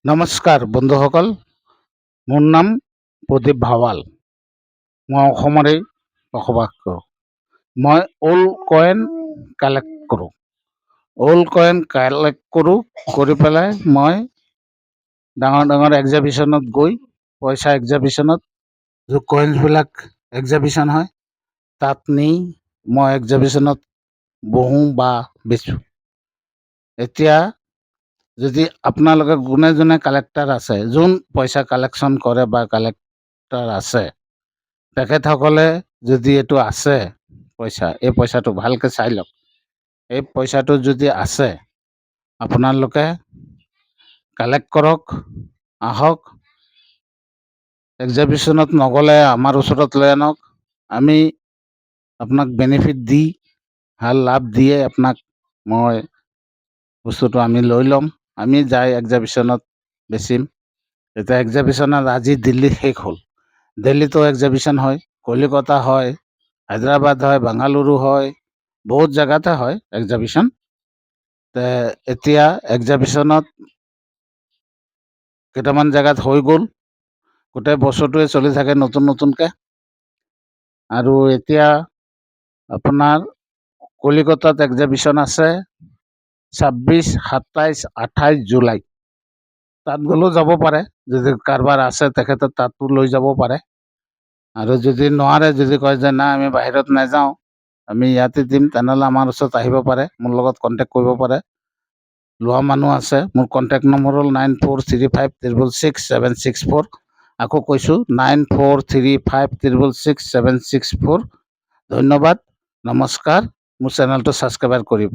নমস্কাৰ বন্ধুসকল, মোৰ নাম প্ৰদীপ ভাৱাল। মই অসমৰেই বসবাস কৰোঁ। মই অল্ড কইন কালেক্ট কৰোঁ। কৰি পেলাই মই ডাঙৰ ডাঙৰ এক্সিবিশ্যনত গৈ পইচা এক্সিবিশ্যনত য'ত কইনছবিলাক এক্সিবিশ্যন হয় তাত নি মই এক্সিবিশ্যনত বহোঁ বা বেচোঁ। এতিয়া যদি আপোনালোকে যোনে কালেক্টাৰ আছে, যোন পইচা কালেকশ্যন কৰে বা কালেক্টাৰ আছে, তেখেতসকলে যদি এইটো আছে পইচা, এই পইচাটো ভালকৈ চাই লওক। এই পইচাটো যদি আছে, আপোনালোকে কালেক্ট কৰক, আহক। এক্সিবিশ্যনত নগ'লে আমাৰ ওচৰত লৈ আনক। আমি আপোনাক বেনিফিট দি, ভাল লাভ দিয়ে আপোনাক মই বস্তুটো আমি লৈ ল'ম। আমি যাই এক্সিবিশ্যনত বেচিম। এতিয়া এক্সিবিশ্যনত আজি দিল্লীত শেষ হ'ল, দিল্লীতো এক্সিবিশ্যন হয়, কলিকতা হয়, হায়দৰাবাদ হয়, বাংগালুৰু হয়, বহুত জেগাতে হয় এক্সিবিশ্যন। এতিয়া এক্সিবিশ্যনত কেইটামান জেগাত হৈ গ'ল, গোটেই বছৰটোৱে চলি থাকে নতুন নতুনকৈ। আৰু এতিয়া আপোনাৰ কলিকতাত এক্সিবিশ্যন আছে 26, 27, 28 জুলাই। তাত গ'লেও যাব পাৰে, যদি কাৰোবাৰ আছে তেখেতে তাতো লৈ যাব পাৰে। আৰু যদি নোৱাৰে, যদি কয় যে নাই আমি বাহিৰত নাযাওঁ, আমি ইয়াতে দিম, তেনেহ'লে আমাৰ ওচৰত আহিব পাৰে, মোৰ লগত কণ্টেক্ট কৰিব পাৰে। লোৱা মানুহ আছে। মোৰ কণ্টেক্ট নম্বৰ হ'ল 9435666764। আকৌ কৈছোঁ 9435666764। ধন্যবাদ, নমস্কাৰ। মোৰ চেনেলটো ছাবস্ক্ৰাইব কৰিব।